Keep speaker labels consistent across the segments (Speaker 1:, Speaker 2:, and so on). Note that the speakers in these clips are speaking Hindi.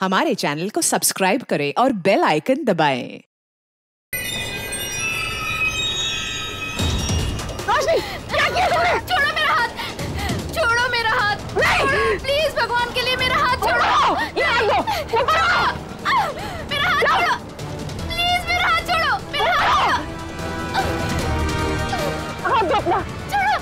Speaker 1: हमारे चैनल को सब्सक्राइब करें और बेल आइकन दबाएं।
Speaker 2: क्या किया तुमने? छोड़ो मेरा हाथ, छोड़ो मेरा हाथ, प्लीज भगवान के लिए मेरा हाथ छोड़ो। मेरा हाथ छोड़ो, प्लीज मेरा हाथ छोड़ो, मेरा हाथ दो अपना, छोड़ो।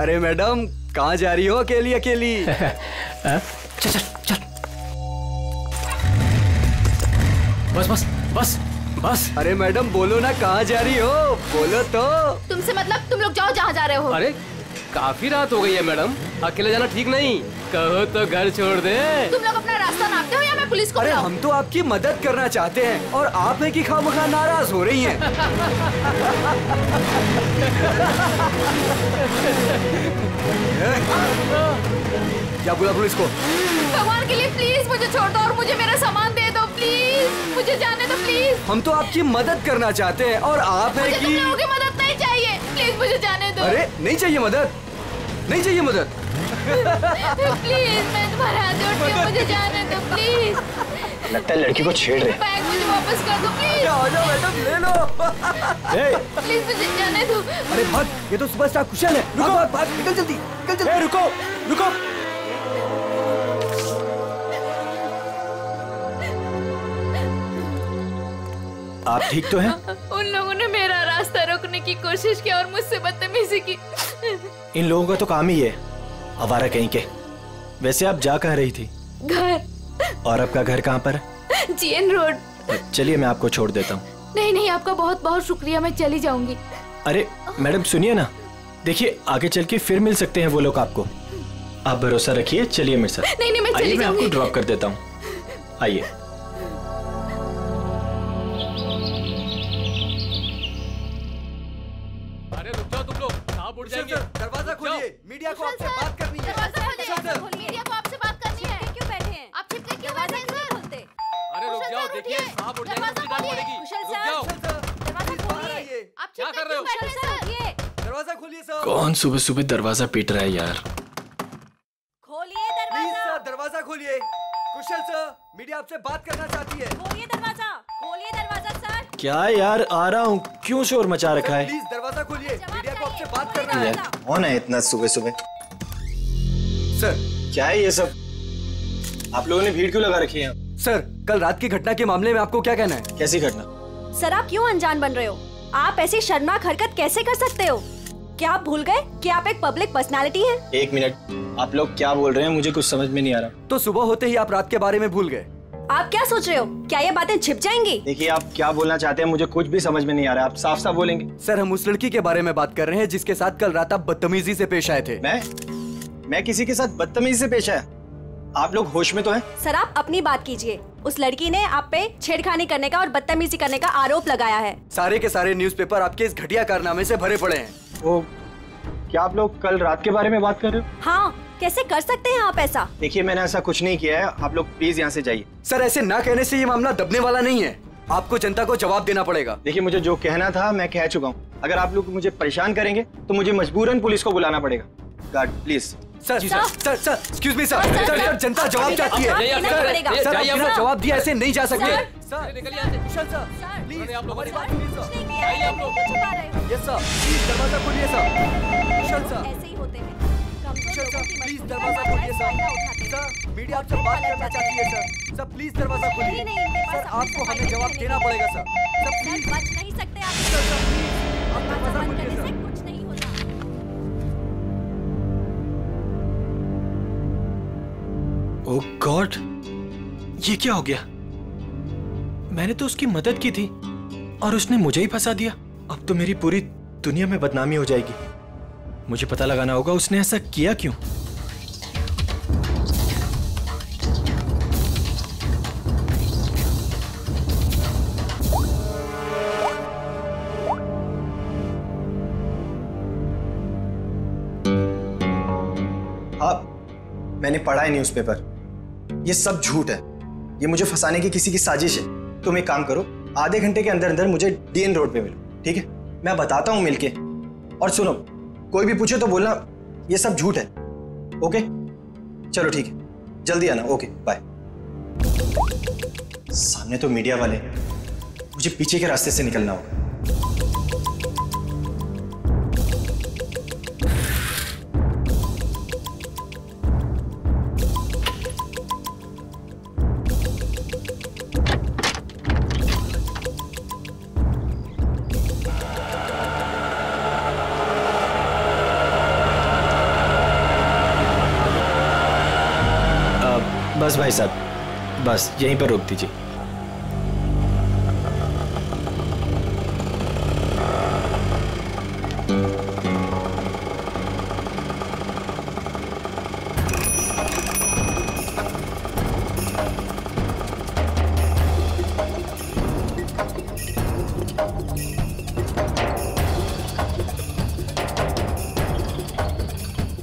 Speaker 3: अरे मैडम, कहाँ जा रही हो अकेली अकेली?
Speaker 4: चल चल चल, बस बस बस बस।
Speaker 3: अरे मैडम बोलो ना, कहाँ जा रही हो? बोलो तो।
Speaker 2: तुमसे मतलब तुम लोग जाओ जहाँ जा रहे हो।
Speaker 4: अरे काफी रात हो गई है मैडम, अकेले जाना ठीक नहीं, कहो तो घर छोड़ दे।
Speaker 2: तुम लोग अपना रास्ता नापते हो या मैं पुलिस को
Speaker 3: अरे
Speaker 2: बुलाऊं?
Speaker 3: हम तो आपकी मदद करना चाहते हैं और आप है कि खामखा नाराज हो रही हैं। क्या बोला पुलिस को?
Speaker 2: भगवान के लिए प्लीज मुझे छोड़ दो और मुझे मेरा सामान दे दो, प्लीज मुझे जाने दो प्लीज।
Speaker 3: हम तो आपकी मदद करना चाहते हैं और आप है
Speaker 2: मुझे
Speaker 3: कि
Speaker 2: तुम लोगों की मदद नहीं चाहिए, प्लीज मुझे जाने दो।
Speaker 3: अरे नहीं चाहिए मदद, नहीं चाहिए मदद।
Speaker 2: प्लीज मैं तुम्हारे हाथ जोड़ती हूँ, मुझे जाने दो प्लीज।
Speaker 5: लगता है लड़की को छेड़ रहे।
Speaker 2: बैग मुझे वापस कर दो प्लीज।
Speaker 3: आ जाओ मैडम, ले लो।
Speaker 2: प्लीज मुझे जाने दो।
Speaker 3: अरे भाग, ये तो सुपरस्टार कुशल है। रुको, भाग भाग, निकल जल्दी, निकल जल्दी। रुको रुको।
Speaker 5: आप ठीक तो हैं?
Speaker 2: उन लोगों ने मेरा रास्ता रोकने की कोशिश की और मुझसे बदतमीजी की।
Speaker 5: इन लोगों का तो काम ही है, आवारा कहीं के। वैसे आप जा कहाँ रही थी?
Speaker 2: घर।
Speaker 5: और आपका घर कहाँ पर है?
Speaker 2: GN road.
Speaker 5: चलिए मैं आपको छोड़ देता हूँ।
Speaker 2: नहीं नहीं, आपका बहुत बहुत शुक्रिया, मैं चली जाऊंगी।
Speaker 5: अरे मैडम सुनिए ना, देखिए आगे चल के फिर मिल सकते हैं वो लोग आपको। आप भरोसा रखिए, चलिए मेरे साथ।
Speaker 2: नहीं नहीं, मैं
Speaker 5: आइए,
Speaker 2: चली
Speaker 5: मैं
Speaker 2: जाऊंगी।
Speaker 5: आपको ड्रॉप कर देता हूँ, आइए।
Speaker 4: अरे रुक जाओ तुम लोग, कहाँ उड़ जाएंगे?
Speaker 3: दरवाजा खोलिए, मीडिया को आपसे बात करनी है।
Speaker 2: दरवाजा खोलिए, मीडिया को आपसे बात करनी है। क्यों बैठे हैं? आप छिपके क्यों बैठे हैं सर?
Speaker 4: अरे रुक जाओ, देखिए कहाँ उड़ जाएंगे, मुझे डांट पड़ेगी। रुक जाओ,
Speaker 2: दरवाजा खोलिए। आप
Speaker 4: क्या
Speaker 2: छिपके
Speaker 4: कर रहे हो?
Speaker 2: क्यों बैठे हैं सर? ये
Speaker 3: दरवाजा खोलिए सर।
Speaker 5: कौन सुबह सुबह दरवाजा पीट रहा है यार?
Speaker 2: खोलिए
Speaker 3: प्लीज
Speaker 2: दरवाजा।
Speaker 3: सर, दरवाजा खोलिए। कुशल सर, मीडिया आपसे बात करना चाहती है।
Speaker 2: खोलिए दरवाजा, खोलिए दरवाजा सर।
Speaker 5: क्या यार, आ रहा हूँ, क्यों शोर मचा रखा है?
Speaker 3: प्लीज दरवाजा खोलिए, मीडिया को आपसे बात
Speaker 2: खोलिए
Speaker 3: करना है।
Speaker 2: दरवाजा।
Speaker 5: कौन है इतना सुबह सुबह?
Speaker 3: सर,
Speaker 5: क्या है ये सब? आप लोगों ने भीड़ क्यों लगा रखी है?
Speaker 3: सर कल रात की घटना के मामले में आपको क्या कहना है?
Speaker 5: कैसी घटना?
Speaker 6: सर आप क्यों अनजान बन रहे हो? आप ऐसी शर्मनाक हरकत कैसे कर सकते हो? क्या आप भूल गए कि आप एक पब्लिक पर्सनालिटी हैं?
Speaker 5: एक मिनट, आप लोग क्या बोल रहे हैं? मुझे कुछ समझ में नहीं आ रहा।
Speaker 3: तो सुबह होते ही आप रात के बारे में भूल गए।
Speaker 6: आप क्या सोच रहे हो? क्या ये बातें छिप जाएंगी?
Speaker 5: देखिए आप क्या बोलना चाहते हैं, मुझे कुछ भी समझ में नहीं आ रहा। आप साफ साफ बोलेंगे।
Speaker 3: सर हम उस लड़की के बारे में बात कर रहे हैं जिसके साथ कल रात आप बदतमीजी से पेश आए थे।
Speaker 5: मैं किसी के साथ बदतमीजी से पेश आया? आप लोग होश में तो हैं?
Speaker 6: सर आप अपनी बात कीजिए। उस लड़की ने आप पे छेड़खानी करने का और बदतमीजी करने का आरोप लगाया है।
Speaker 3: सारे के सारे न्यूज़पेपर आपके इस घटिया कारनामे से भरे पड़े हैं।
Speaker 5: वो क्या आप लोग कल रात के बारे में बात कर रहे हो?
Speaker 6: हाँ, कैसे कर सकते हैं आप ऐसा?
Speaker 5: देखिए मैंने ऐसा कुछ नहीं किया है, आप लोग प्लीज यहाँ से जाइए।
Speaker 3: सर ऐसे ना कहने से ये मामला दबने वाला नहीं है, आपको जनता को जवाब देना पड़ेगा।
Speaker 5: देखिए मुझे जो कहना था मैं कह चुका हूँ। अगर आप लोग मुझे परेशान करेंगे तो मुझे मजबूरन पुलिस को बुलाना पड़ेगा। Guard please.
Speaker 3: Sir excuse me sir, sir जनता जवाब चाहती है। सर आप बिना जवाब दिया ऐसे नहीं जा सकते। सर
Speaker 4: निकलिए यहाँ से।
Speaker 3: कुशल सर, प्लीज
Speaker 4: आप लोग
Speaker 3: हमारी बात सुनिए सर।
Speaker 4: आइए आप लोग।
Speaker 3: यस सर, प्लीज दरवाजा खोलिए सर। कुशल सर,
Speaker 6: ऐसे ही होते हैं।
Speaker 3: कुशल सर, प्लीज दरवाजा खोलिए सर। सर मीडिया आपसे बात करना चाहती है सर। सर प्लीज दरवाजा खोलिए। सर आपको हमें जवाब देना पड़ेगा सर। सर प्लीज
Speaker 6: बच नहीं सकते आप।
Speaker 3: सर प्लीज आप दरवाजा खोलिए सर।
Speaker 6: कुछ नहीं होता।
Speaker 5: ओह गॉड, ये क्या हो गया? मैंने तो उसकी मदद की थी और उसने मुझे ही फंसा दिया। अब तो मेरी पूरी दुनिया में बदनामी हो जाएगी। मुझे पता लगाना होगा उसने ऐसा किया क्यों।
Speaker 7: मैंने पढ़ा है न्यूज़पेपर, ये सब झूठ है। ये मुझे फंसाने की किसी की साजिश है। तुम एक काम करो, आधे घंटे के अंदर अंदर मुझे डीएन रोड पे मिलो, ठीक है? मैं बताता हूँ मिलके। और सुनो, कोई भी पूछे तो बोलना ये सब झूठ है। ओके चलो ठीक है, जल्दी आना। Okay bye. सामने तो मीडिया वाले, मुझे पीछे के रास्ते से निकलना होगा।
Speaker 5: बस भाई साहब, बस यहीं पर रोक दीजिए।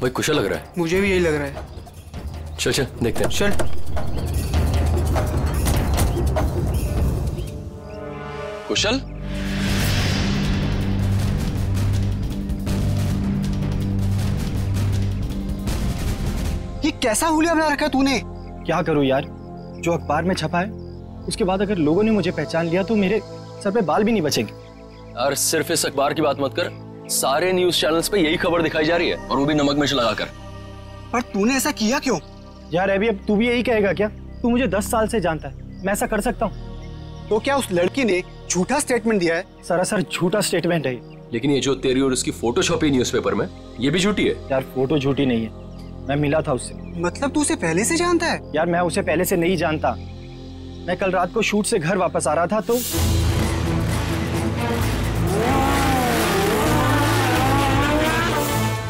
Speaker 4: भाई कुशल लग रहा है।
Speaker 3: मुझे भी यही लग रहा है।
Speaker 4: चल चल देखते हैं।
Speaker 3: चल।
Speaker 4: कुशल,
Speaker 7: ये कैसा हुलिया बना रखा है तूने? क्या करूं यार, जो अखबार में छपा है उसके बाद अगर लोगों ने मुझे पहचान लिया तो मेरे सर पे बाल भी नहीं बचेंगे।
Speaker 4: यार सिर्फ इस अखबार की बात मत कर, सारे न्यूज चैनल्स पे यही खबर दिखाई जा रही है, और वो भी नमक मिर्च लगाकर।
Speaker 7: पर तूने ऐसा किया क्यों? यार अभी अब तू भी यही कहेगा क्या? तू मुझे 10 साल से जानता है, मैं ऐसा कर सकता हूँ? तो क्या उस लड़की ने झूठा स्टेटमेंट दिया है? सरासर झूठा स्टेटमेंट है।
Speaker 4: लेकिन ये जो तेरी और उसकी फोटो छपी न्यूज़पेपर में, ये भी झूठी है।
Speaker 7: यार फोटो झूठी नहीं है, मैं मिला था उससे। मतलब तू उसे पहले से जानता है? यार मैं उसे पहले से नहीं जानता। मैं कल रात को शूट से घर वापस आ रहा था तो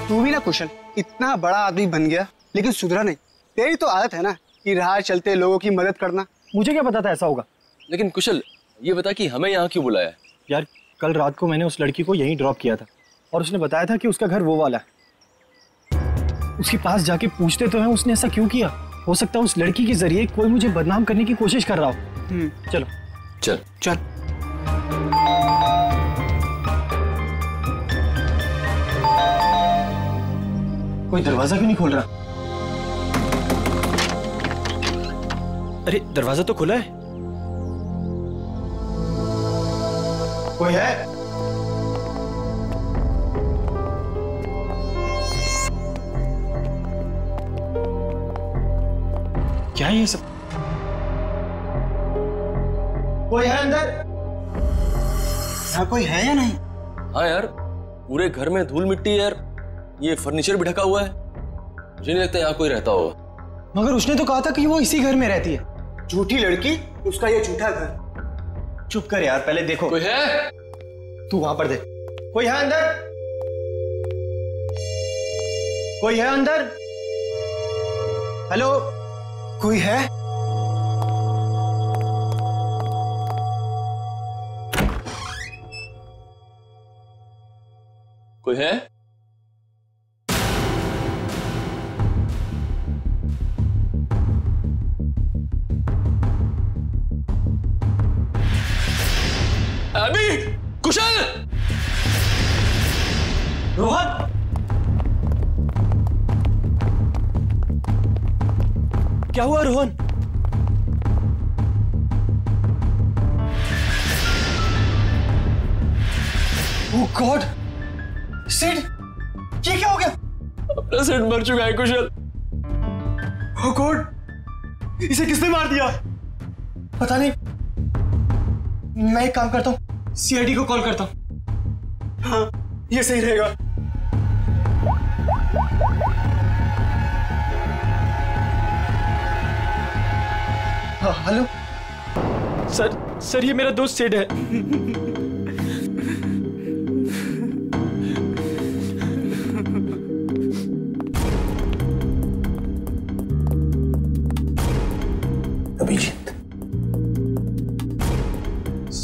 Speaker 7: तू भी ना कुशल, इतना बड़ा आदमी बन गया लेकिन सुधरा नहीं। तेरी तो आदत है ना कि राह चलते लोगों की मदद करना। मुझे क्या पता था ऐसा होगा।
Speaker 4: लेकिन कुशल ये बता कि हमें यहाँ क्यों बुलाया?
Speaker 7: यार कल रात को मैंने उस लड़की को यहीं ड्रॉप किया था और उसने बताया था कि उसका घर वो वाला है। उसके पास जाके पूछते तो हैं उसने ऐसा क्यों किया। हो सकता है उस लड़की के जरिए कोई मुझे बदनाम करने की कोशिश कर रहा हो। चलो
Speaker 4: चल
Speaker 7: चल। कोई दरवाजा क्यों नहीं खोल रहा?
Speaker 5: अरे दरवाजा तो खुला है।
Speaker 7: कोई है? क्या है ये सब? कोई है अंदर? यहाँ कोई है या नहीं?
Speaker 4: हाँ यार, पूरे घर में धूल मिट्टी है यार, ये फर्नीचर भी ढका हुआ है, मुझे नहीं लगता यहाँ कोई रहता होगा।
Speaker 7: मगर उसने तो कहा था कि वो इसी घर में रहती है। झूठी लड़की, उसका ये झूठा घर। चुप कर यार, पहले देखो।
Speaker 4: कोई है?
Speaker 7: तू वहां पर देख। कोई है अंदर? कोई है अंदर? हेलो, कोई है?
Speaker 4: कोई है? अभी कुशल,
Speaker 7: रोहन,
Speaker 5: क्या हुआ रोहन?
Speaker 7: ओह गॉड, सिड, ये क्या हो गया?
Speaker 4: अपना सिड मर चुका है कुशल।
Speaker 7: ओह गॉड, इसे किसने मार दिया? पता नहीं। मैं एक काम करता हूँ, सीआईडी को कॉल करता हूँ। हाँ, ये सही रहेगा। हाँ, हेलो
Speaker 5: सर ये मेरा दोस्त सिड है।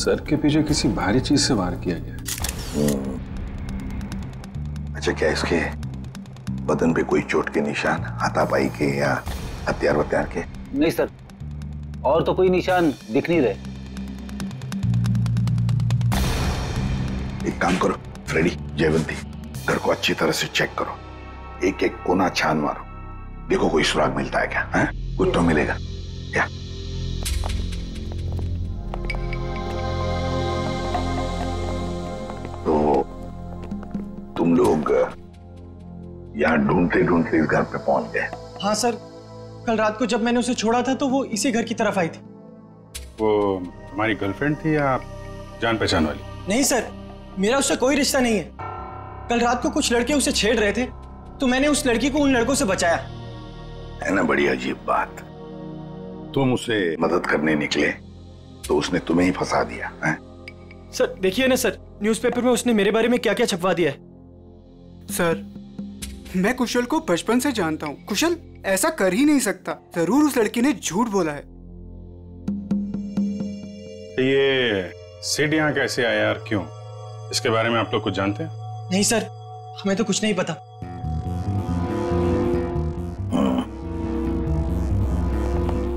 Speaker 8: सर के पीछे किसी भारी चीज से वार किया गया।
Speaker 9: अच्छा, क्या इसके बदन पे कोई चोट के निशान, हाथापाई के या हथियार वत्यार के?
Speaker 10: नहीं सर, और तो कोई निशान दिख नहीं रहे।
Speaker 9: एक काम करो फ्रेडी, जयवंती, घर को अच्छी तरह से चेक करो, एक एक कोना छान मारो, देखो कोई सुराग मिलता है क्या? है? कुछ तो मिलेगा क्या? तो तुम लोग यहाँ ढूंढते ढूंढते इस घर पे पहुंच गए?
Speaker 7: हाँ सर, कल रात को जब मैंने उसे छोड़ा था तो वो इसी घर की तरफ आई थी।
Speaker 8: वो हमारी गर्लफ्रेंड थी या जान पहचान वाली?
Speaker 7: नहीं सर, मेरा उससे कोई रिश्ता नहीं है। कल रात को कुछ लड़के उसे छेड़ रहे थे तो मैंने उस लड़की को उन लड़कों से बचाया।
Speaker 9: है ना बड़ी अजीब बात, तुम उसे मदद करने निकले तो उसने तुम्हें ही फंसा दिया है?
Speaker 7: सर देखिए ना सर, न्यूज़पेपर में उसने मेरे बारे में क्या क्या छपवा दिया है।
Speaker 11: सर, मैं कुशल को बचपन से जानता हूँ। कुशल ऐसा कर ही नहीं सकता। जरूर उस लड़की ने झूठ बोला है।
Speaker 8: ये सिड यहाँ कैसे आया यार, क्यों? इसके बारे में आप लोग कुछ जानते हैं?
Speaker 7: नहीं सर, हमें तो कुछ नहीं पता।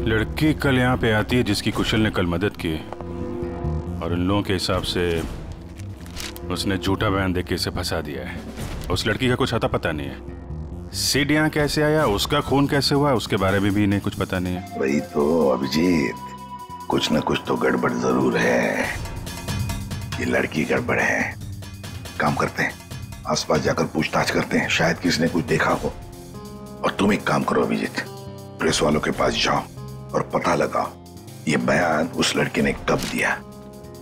Speaker 8: लड़की कल यहाँ पे आती है जिसकी कुशल ने कल मदद की, और उन लोगों के हिसाब से उसने झूठा बयान देके इसे फंसा दिया है। उस लड़की का कुछ आता पता नहीं है। सिड यहाँ कैसे आया, उसका खून कैसे हुआ, उसके बारे में भी इन्हें कुछ पता नहीं है।
Speaker 9: वही तो अभिजीत, कुछ न कुछ तो गड़बड़ जरूर है। ये लड़की गड़बड़ है। काम करते हैं, आसपास जाकर पूछताछ करते हैं, शायद किसने कुछ देखा हो। और तुम एक काम करो अभिजीत, प्रेस वालों के पास जाओ और पता लगाओ ये बयान उस लड़के ने कब दिया।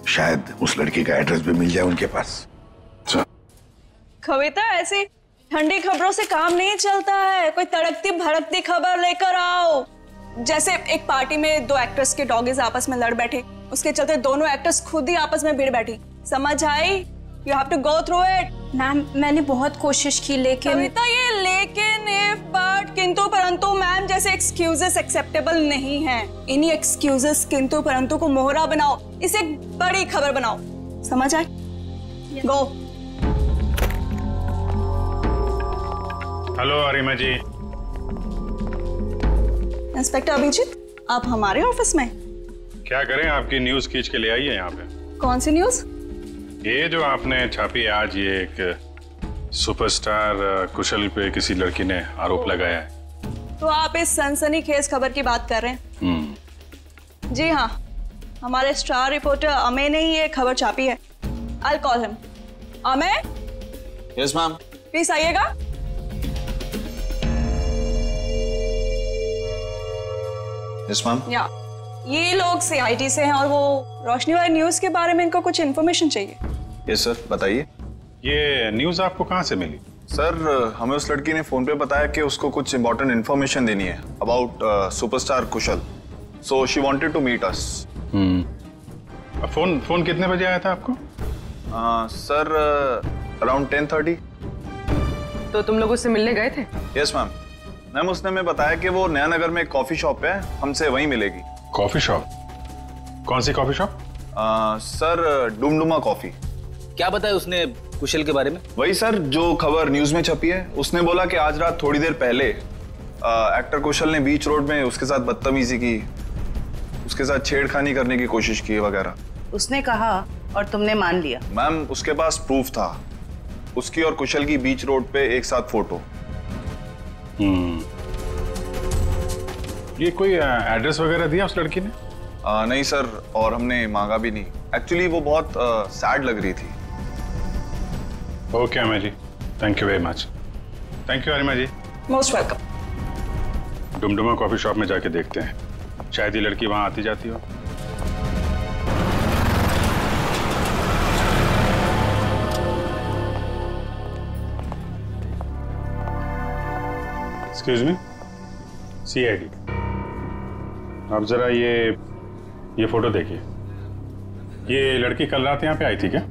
Speaker 9: शायद उस लड़के का एड्रेस भी मिल जाए उनके पास।
Speaker 12: कविता, ऐसी ठंडी खबरों से काम नहीं चलता है। कोई तड़कती भड़कती खबर लेकर आओ। जैसे एक पार्टी में दो एक्ट्रेस के डॉगीज आपस में लड़ बैठे, उसके चलते दोनों एक्ट्रेस खुद ही आपस में भिड़ बैठी। समझ आई? You have to go through it.
Speaker 6: Ma'am, मैंने बहुत कोशिश की लेकिन
Speaker 12: कविता, ये लेकिन, इफ, बट, किंतु परंतु मैम जैसे एक्सक्यूजेस एक्सेप्टेबल नहीं हैं। इन्हीं एक्सक्यूजेस किंतु परंतु को मोहरा बनाओ, इसे एक बड़ी खबर बनाओ। समझ आई? गो।
Speaker 8: हेलो अरिमा जी।
Speaker 12: इंस्पेक्टर अभिजीत, आप हमारे ऑफिस में?
Speaker 8: क्या करें, आपकी न्यूज खींच के ले आई है यहाँ पे।
Speaker 12: कौन सी न्यूज?
Speaker 8: ये जो आपने छापी है आज, ये एक सुपरस्टार कुशल पे किसी लड़की ने आरोप लगाया है।
Speaker 12: तो आप इस सनसनीखेज खबर की बात कर रहे हैं? जी हाँ, हमारे स्टार रिपोर्टर अमेय ने ही ये खबर छापी है। I'll call him. Amey?
Speaker 4: Yes ma'am.
Speaker 12: Please आइएगा।
Speaker 4: Yes ma'am.
Speaker 12: या ये लोग CID से हैं और वो रोशनी वाली न्यूज के बारे में इनको कुछ इन्फॉर्मेशन चाहिए।
Speaker 13: यस सर, बताइए।
Speaker 8: ये न्यूज आपको कहाँ से मिली?
Speaker 13: सर, हमें उस लड़की ने फोन पे बताया कि उसको कुछ इंपॉर्टेंट इन्फॉर्मेशन देनी है about superstar Kushal, so she wanted to meet us.
Speaker 8: फोन कितने बजे आया था आपको?
Speaker 13: Sir, around 10:30।
Speaker 14: तो तुम लोग उससे मिलने गए थे?
Speaker 13: Yes ma'am. मैम, उसने हमें बताया कि वो नया नगर में एक कॉफी शॉप है, हमसे वहीं मिलेगी।
Speaker 8: Coffee shop? कौन सी coffee shop?
Speaker 13: Sir, Dumduma coffee.
Speaker 10: क्या बताया उसने कुशल के बारे में?
Speaker 13: वही सर, जो खबर न्यूज में छपी है। उसने बोला कि आज रात थोड़ी देर पहले एक्टर कुशल ने बीच रोड में उसके साथ बदतमीजी की, उसके साथ छेड़खानी करने की कोशिश की वगैरह।
Speaker 14: उसने कहा और तुमने मान लिया?
Speaker 13: मैम, उसके पास प्रूफ था, उसकी और कुशल की बीच रोड पे एक साथ फोटो।
Speaker 8: ये कोई एड्रेस वगैरह दिया उस लड़की ने?
Speaker 13: नहीं सर, और हमने मांगा भी नहीं। एक्चुअली वो बहुत सैड लग रही थी।
Speaker 8: Okay Amey ji, thank you very much. Thank you Arima ji.
Speaker 12: Most welcome.
Speaker 8: Dumduma coffee shop में जाके देखते हैं, शायद ये लड़की वहां आती जाती हो। एक्सक्यूज मी, CID, आप जरा ये फोटो देखिए। ये लड़की कल रात यहाँ पे आई थी क्या?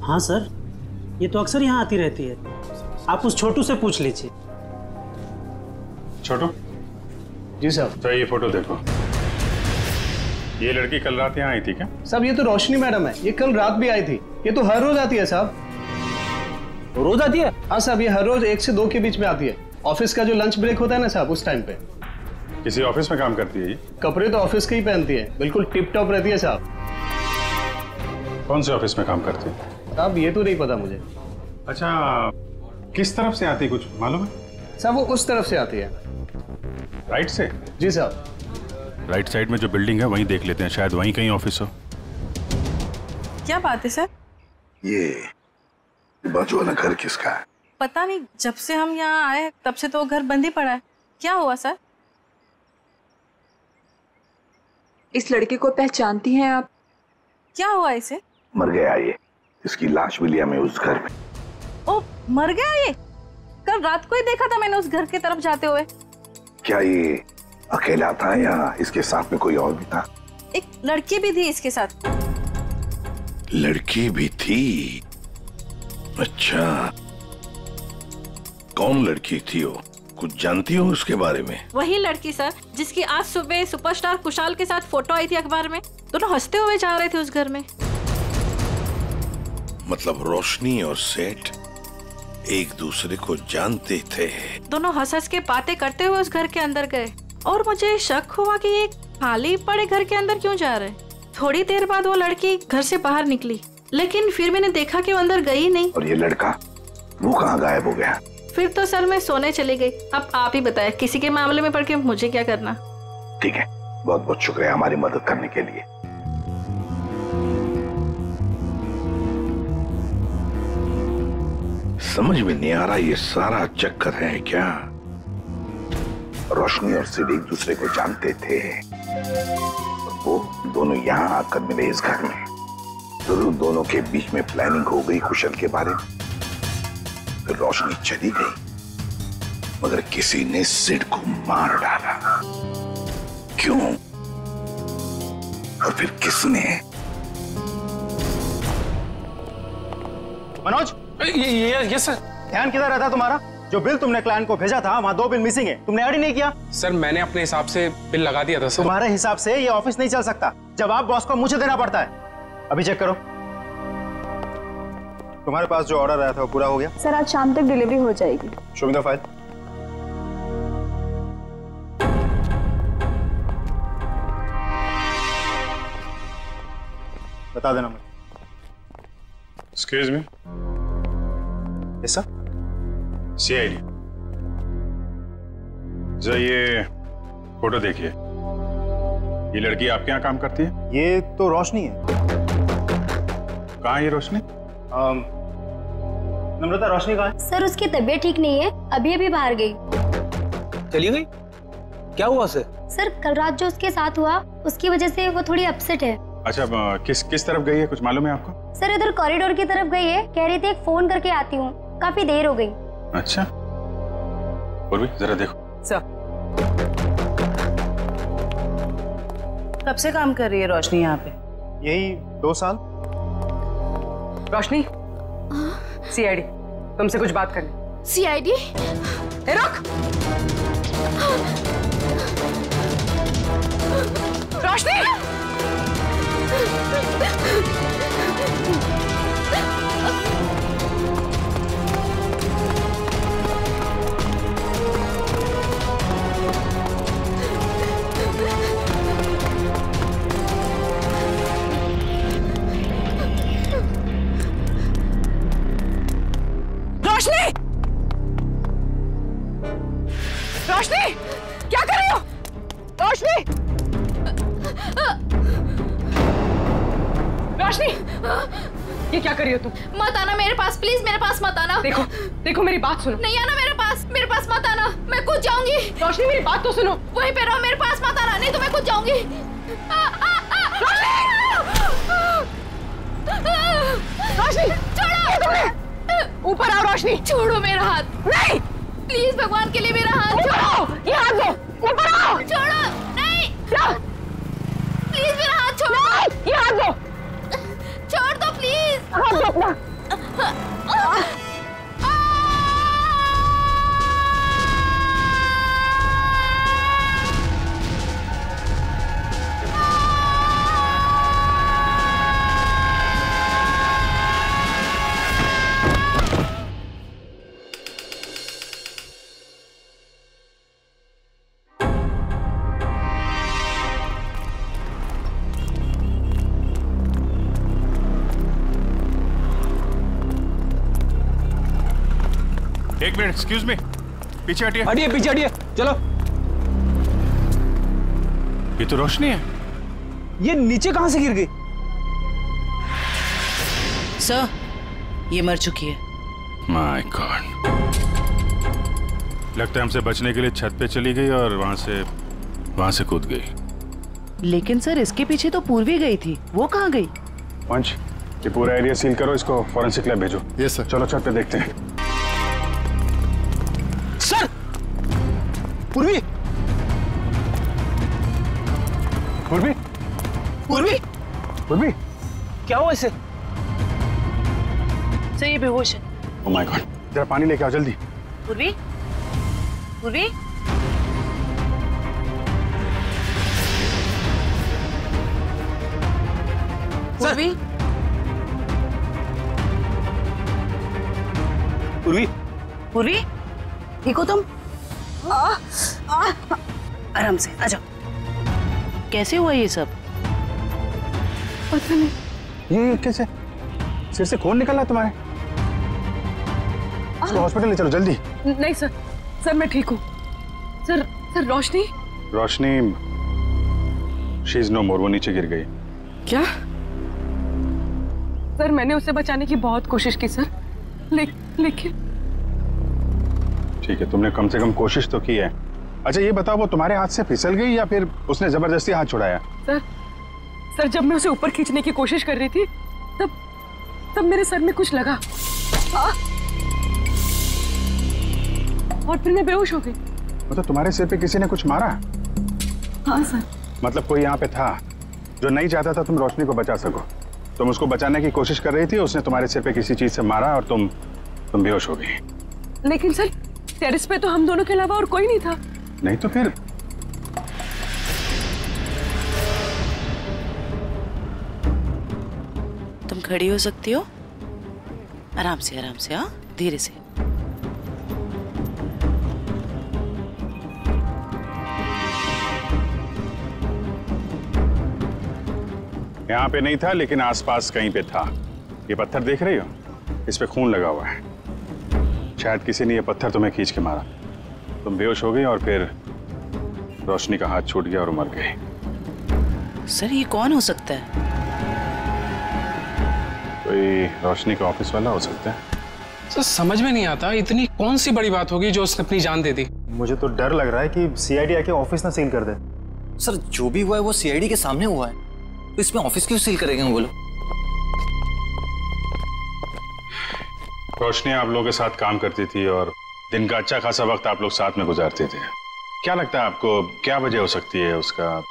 Speaker 15: हाँ सर, ये तो अक्सर यहाँ आती रहती है। आप उस छोटू से पूछ लीजिए।
Speaker 8: छोटू?
Speaker 15: जी सर।
Speaker 8: तो ये फोटो देखो। ये लड़की कल रात यहाँ आई थी क्या?
Speaker 15: साहब ये तो रोशनी मैडम है, ये कल रात भी आई थी। ये तो हर रोज आती है साहब।
Speaker 5: रोज आती है?
Speaker 15: हाँ साहब, ये हर रोज 1 से 2 के बीच में आती है। ऑफिस का जो लंच ब्रेक होता है ना साहब, उस टाइम पे।
Speaker 8: किसी ऑफिस में काम करती है ये?
Speaker 15: कपड़े तो ऑफिस के ही पहनती है, बिल्कुल टिप टॉप रहती है साहब।
Speaker 8: कौन से ऑफिस में काम करती है?
Speaker 15: साहब ये तो नहीं पता मुझे।
Speaker 8: अच्छा, किस तरफ से आती है कुछ मालूम है?
Speaker 15: साहब वो उस तरफ से आती है।
Speaker 8: राइट से?
Speaker 15: जी साहब।
Speaker 8: राइट साइड में जो बिल्डिंग है वहीं देख लेते हैं, शायद वहीं कहीं ऑफिस हो।
Speaker 12: क्या बात है सर?
Speaker 9: ये बाजू वाला घर किसका है?
Speaker 12: पता नहीं, जब से हम यहाँ आए तब से तो घर बंद ही पड़ा है। क्या हुआ सर?
Speaker 14: इस लड़के को पहचानती हैं आप?
Speaker 12: क्या हुआ इसे?
Speaker 9: मर गया ये, इसकी लाश भी लिया मैं उस घर में।
Speaker 12: ओ, मर गया ये? कल रात को ही देखा था मैंने उस घर की तरफ जाते हुए।
Speaker 9: क्या ये अकेला था या इसके साथ में कोई और भी था?
Speaker 12: एक लड़की भी थी इसके साथ।
Speaker 9: लड़की भी थी? अच्छा, कौन लड़की थी वो? कुछ जानती हो उसके बारे में?
Speaker 12: वही लड़की सर, जिसकी आज सुबह सुपरस्टार कुशाल के साथ फोटो आई थी अखबार में। दोनों हंसते हुए जा रहे थे उस घर में।
Speaker 9: मतलब रोशनी और सेठ एक दूसरे को जानते थे?
Speaker 12: दोनों हंस हंस के बातें करते हुए उस घर के अंदर गए और मुझे शक हुआ कि ये खाली पड़े घर के अंदर क्यों जा रहे। थोड़ी देर बाद वो लड़की घर से बाहर निकली, लेकिन फिर मैंने देखा कि वो अंदर गई नहीं।
Speaker 9: और ये लड़का वो कहाँ गायब हो गया?
Speaker 12: फिर तो सर मैं सोने चली गई। अब आप ही बताएं, किसी के मामले में पड़ के मुझे क्या करना।
Speaker 9: ठीक है, बहुत बहुत शुक्रिया हमारी मदद करने के लिए। समझ में नहीं आ रहा ये सारा चक्कर है क्या? रोशनी और सिड एक दूसरे को जानते थे, वो दोनों यहाँ आकर मिले इस घर में। जरूर दोनों के बीच में प्लानिंग हो गई कुशल के बारे में। फिर रोशनी चली गई, मगर किसी ने सिड को मार डाला। क्यों? और फिर किसने?
Speaker 15: मनोज,
Speaker 5: ये सर।
Speaker 15: ध्यान किधर रहता तुम्हारा? जो बिल तुमने क्लाइंट को भेजा था वहाँ 2 बिल मिसिंग है, तुमने ऐड ही नहीं किया।
Speaker 5: सर मैंने अपने हिसाब से बिल लगा दिया था सर।
Speaker 15: तुम्हारे हिसाब से ये ऑफिस नहीं चल सकता, जवाब बॉस को मुझे देना पड़ता है। अभी चेक करो, तुम्हारे पास जो ऑर्डर आया था वो पूरा हो गया?
Speaker 6: सर आज शाम तक डिलीवरी हो जाएगी।
Speaker 15: Show me the file. बता देना मुझे।
Speaker 8: Excuse me.
Speaker 15: Yes sir.
Speaker 8: CID, जरा ये फोटो देखिए। ये लड़की आपके यहाँ काम करती है?
Speaker 15: ये तो रोशनी है।
Speaker 8: कहाँ है ये रोशनी?
Speaker 15: नम्रता, रोशनी कहाँ है?
Speaker 16: सर उसकी तबीयत ठीक नहीं है, अभी अभी बाहर गई।
Speaker 5: चली गई? क्या हुआ सर?
Speaker 16: सर कल रात जो उसके साथ हुआ उसकी वजह से वो थोड़ी अपसेट है।
Speaker 8: अच्छा, किस तरफ गई है, कुछ मालूम है आपको?
Speaker 16: सर इधर कॉरिडोर की तरफ गई है, कह रही थी एक फोन करके आती हूँ, काफी देर हो गई।
Speaker 8: अच्छा, और भी जरा देखो।
Speaker 14: सर, कब से काम कर रही है रोशनी यहाँ पे?
Speaker 15: यही 2 साल।
Speaker 14: रोशनी, CID, तुमसे कुछ बात करनी।
Speaker 2: CID?
Speaker 14: रुक! रोशनी! रोशनी! रोशनी! क्या कर रही हो? रोशनी! रोशनी! ये क्या कर रही हो तुम?
Speaker 2: मत आना मेरे पास, प्लीज मेरे पास मत आना।
Speaker 14: देखो, देखो मेरी बात सुनो।
Speaker 2: नहीं आना मेरे पास मत आना, मैं कूद जाऊंगी।
Speaker 14: रोशनी मेरी बात तो सुनो।
Speaker 2: वहीं पे रहो, मेरे पास मत आना, नहीं तो मैं कूद जाऊंगी।
Speaker 14: रोशनी!
Speaker 2: छोड़ो!
Speaker 14: ऊपर आओ रोशनी!
Speaker 2: छोड़ो मेरा हाथ।
Speaker 14: नहीं!
Speaker 2: प्लीज भगवान के लिए मेरा हाथ छोड़ो।
Speaker 14: ये हाथ दो! ऊपर आओ!
Speaker 2: छोड़ो! नहीं! प्लीज मेरा हाथ छोड़ो।
Speaker 14: ये हाथ दो!
Speaker 2: छोड़ दो प्लीज।
Speaker 14: हाथ दो अपना।
Speaker 8: एक मिनट, एक्सक्यूज मी, पीछे हटिए।
Speaker 5: हटिए, पीछे हटिए, चलो।
Speaker 8: ये तो रोशनी है।
Speaker 5: ये नीचे कहां से गिर गई?
Speaker 1: सर, ये मर चुकी है।
Speaker 8: माय गॉड, लगता है हमसे बचने के लिए छत पे चली गई और वहां से कूद गई।
Speaker 1: लेकिन सर, इसके पीछे तो पूर्वी गई थी, वो कहाँ गई?
Speaker 8: पंच, ये पूरा एरिया सील करो, इसको फॉरेंसिक लैब भेजो।
Speaker 17: Yes sir.
Speaker 8: चलो छत पे देखते हैं।
Speaker 5: सर, पूर्वी,
Speaker 8: पूर्वी,
Speaker 5: पूर्वी,
Speaker 8: पूर्वी,
Speaker 5: क्या हुआ इसे?
Speaker 1: सर, ये बेहोश है।
Speaker 8: ओह माय गॉड, जरा पानी लेके आओ जल्दी।
Speaker 1: पूर्वी, पूर्वी, पूर्वी,
Speaker 5: पूर्वी,
Speaker 1: पूर्वी, ठीक हो तुम? आराम से आ जाओ। कैसे हुआ ये सब?
Speaker 12: पता नहीं।
Speaker 8: ये कैसे? सिर से खून निकल रहा है तुम्हारे? इसको हॉस्पिटल ले चलो जल्दी।
Speaker 12: नहीं सर, सर मैं ठीक हूँ। Sir Roshni
Speaker 8: she is no more, वो नीचे गिर गई।
Speaker 12: क्या? सर मैंने उसे बचाने की बहुत कोशिश की सर, लेकिन
Speaker 8: ठीक है, तुमने कम से कम कोशिश तो की है। अच्छा ये बताओ, वो तुम्हारे हाथ से फिसल गई या फिर उसने जबरदस्ती हाथ छुड़ाया?
Speaker 12: सर जब मैं उसे ऊपर खींचने की कोशिश कर रही थी तब मेरे सर में कुछ लगा और फिर मैं बेहोश हो गई।
Speaker 8: मतलब तुम्हारे सिर पे किसी ने कुछ मारा?
Speaker 12: हाँ सर।
Speaker 8: मतलब कोई यहाँ पे था जो नहीं चाहता था तुम रोशनी को बचा सको। तुम उसको बचाने की कोशिश कर रही थी, उसने तुम्हारे सिर पे किसी चीज से मारा और तुम बेहोश हो गई।
Speaker 12: लेकिन सर टेरेस पे तो हम दोनों के अलावा और कोई नहीं था।
Speaker 8: नहीं तो फिर?
Speaker 1: तुम खड़ी हो सकती हो? आराम से हाँ, धीरे से।
Speaker 8: यहाँ पे नहीं था लेकिन आसपास कहीं पे था। ये पत्थर देख रही हो? इस पे खून लगा हुआ है। शायद किसी ने ये पत्थर तुम्हें खींच के मारा, तुम बेहोश हो गई और फिर रोशनी का हाथ छूट गया और मर गई।
Speaker 1: सर ये कौन हो सकता है?
Speaker 8: कोई रोशनी का ऑफिस वाला हो सकता है।
Speaker 18: सर समझ में नहीं आता, इतनी कौन सी बड़ी बात होगी जो उसने अपनी जान दे दी।
Speaker 7: मुझे तो डर लग रहा है कि सीआईडी आके ऑफिस ना सील कर दे।
Speaker 3: सर जो भी हुआ है वो सीआईडी के सामने हुआ है, तो इसमें ऑफिस क्यों सील करेंगे वो लोग?
Speaker 8: रोशनी आप लोगों के साथ काम करती थी और दिन का अच्छा खासा वक्त आप लोग साथ में गुजारते थे। क्या लगता है आपको, क्या वजह हो सकती है उसका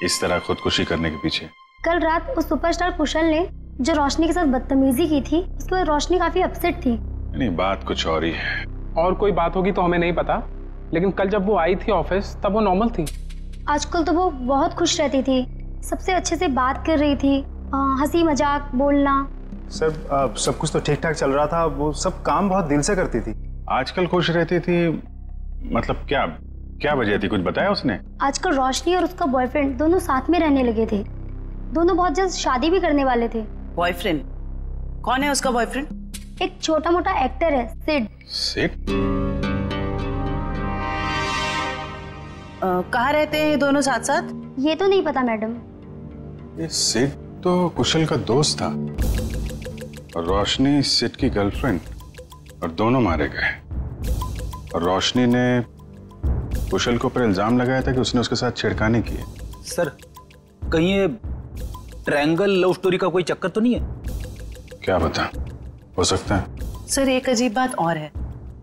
Speaker 8: इस तरह खुदकुशी करने के पीछे?
Speaker 16: कल रात उस सुपरस्टार कुशल ने जो रोशनी के साथ बदतमीजी की थी, उसके बाद रोशनी काफी अपसेट थी।
Speaker 8: नहीं, बात कुछ और ही है।
Speaker 18: और कोई बात होगी तो हमें नहीं पता, लेकिन कल जब वो आई थी ऑफिस तब वो नॉर्मल थी।
Speaker 16: आजकल तो वो बहुत खुश रहती थी, सबसे अच्छे से बात कर रही थी, हंसी मजाक बोलना।
Speaker 7: सर सब कुछ तो ठीक ठाक चल रहा था, वो सब काम बहुत दिल से करती थी।
Speaker 8: आजकल खुश रहती थी मतलब क्या वजह थी, कुछ बताया उसने?
Speaker 16: आजकल रोशनी और उसका बॉयफ्रेंड दोनों साथ में रहने लगे थे। दोनों बहुत जल्द शादी भी करने वाले थे।
Speaker 1: बॉयफ्रेंड? कौन है उसका बॉयफ्रेंड?
Speaker 16: एक छोटा मोटा एक्टर है, सिड।
Speaker 8: सिड?
Speaker 1: कहाँ रहते हैं दोनों साथ साथ?
Speaker 16: ये तो नहीं पता मैडम।
Speaker 8: ये सिड तो कुशल का दोस्त था और रोशनी सिड की गर्लफ्रेंड, और दोनों मारे गए। और रोशनी ने कुशल को पर इल्जाम लगाया था कि उसने उसके साथ छेड़खानी की है।
Speaker 10: सर कहीं ये ट्रायंगल लव स्टोरी का कोई चक्कर तो नहीं है?
Speaker 8: क्या बता, हो सकता है।
Speaker 1: सर एक अजीब बात और है।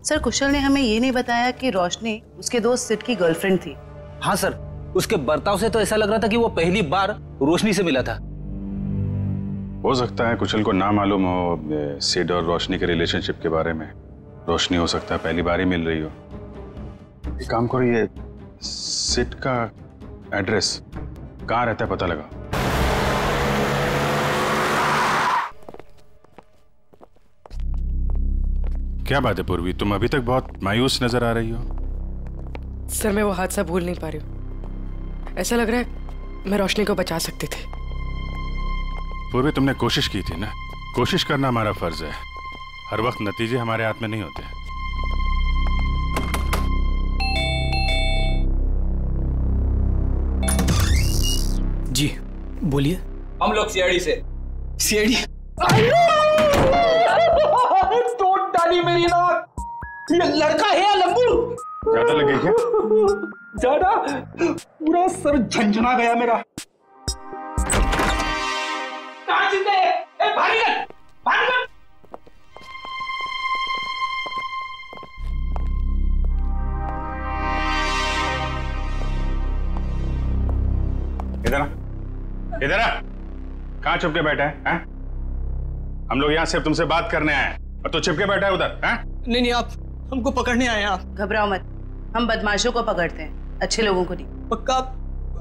Speaker 1: सर कुशल ने हमें ये नहीं बताया कि रोशनी उसके दोस्त सिड की गर्लफ्रेंड थी।
Speaker 10: हाँ सर, उसके बर्ताव से तो ऐसा लग रहा था कि वो पहली बार रोशनी से मिला था।
Speaker 8: हो सकता है कुशल को ना मालूम हो सिड और रोशनी के रिलेशनशिप के बारे में। रोशनी हो सकता है पहली बार ही मिल रही हो। एक काम करो, ये सिड का एड्रेस कहाँ रहता है पता लगा। क्या बात है पूर्वी, तुम अभी तक बहुत मायूस नजर आ रही हो।
Speaker 12: सर मैं वो हादसा भूल नहीं पा रही हूँ। ऐसा लग रहा है मैं रोशनी को बचा सकती थी।
Speaker 8: पूर्वी तुमने कोशिश की थी ना, कोशिश करना हमारा फर्ज है। हर वक्त नतीजे हमारे हाथ में नहीं होते।
Speaker 5: बोलिए।
Speaker 17: हम लोग सीआईडी से।
Speaker 5: सीआईडी?
Speaker 17: तोड़ डाली मेरी नाक। ये लड़का है या लंबू?
Speaker 8: ज्यादा लगे क्या?
Speaker 17: ज्यादा? पूरा सर झंझना गया मेरा। कहाँ जिंदे है? ए, बाहर निकल! बाहर निकल!
Speaker 8: इधर आ, इधर आ। कहाँ छुप के बैठा है? हम लोग यहाँ सिर्फ तुमसे बात करने आए हैं और तू छिप के बैठा है उधर?
Speaker 5: नहीं नहीं, आप हमको पकड़ने आए हैं। आप
Speaker 1: घबराओ मत, हम बदमाशों को पकड़ते हैं, अच्छे लोगों को नहीं।
Speaker 5: पक्का आप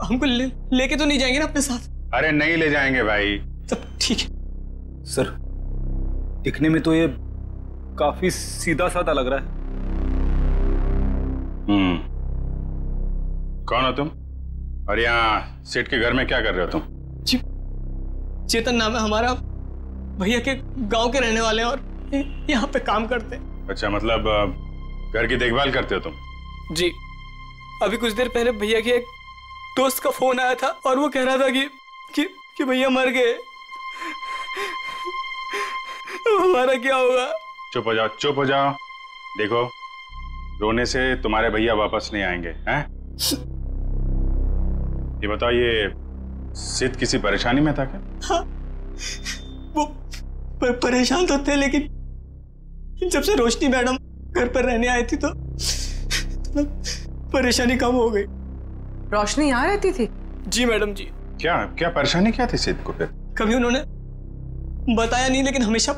Speaker 5: हमको लेके तो नहीं जाएंगे ना अपने साथ?
Speaker 8: अरे नहीं ले जाएंगे भाई।
Speaker 5: सब ठीक है।
Speaker 10: सर, दिखने में तो ये काफी सीधा साधा लग रहा है।
Speaker 8: कौन हो तुम? और यहाँ सेठ के घर में क्या कर रहे हो तुम?
Speaker 5: जी, चेतन नाम है हमारा, भैया के गांव के रहने वाले हैं और यहाँ पे काम करते हैं।
Speaker 8: अच्छा, मतलब घर की देखभाल करते हो तुम?
Speaker 5: जी, अभी कुछ देर पहले भैया के एक दोस्त का फोन आया था और वो कह रहा था कि भैया मर गए। हमारा क्या होगा?
Speaker 8: चुप हो जाओ, चुप हो जाओ। देखो, रोने से तुम्हारे भैया वापस नहीं आएंगे, हैं? ये बताओ, ये सिद्ध किसी परेशानी में था क्या?
Speaker 5: हाँ, वो परेशान तो थे, लेकिन जब से रोशनी मैडम घर पर रहने आई थी तो परेशानी कम हो गई।
Speaker 14: रोशनी यहाँ रहती थी?
Speaker 5: जी मैडम जी।
Speaker 8: क्या क्या परेशानी क्या थी सिद्ध को? फिर
Speaker 5: कभी उन्होंने बताया नहीं, लेकिन हमेशा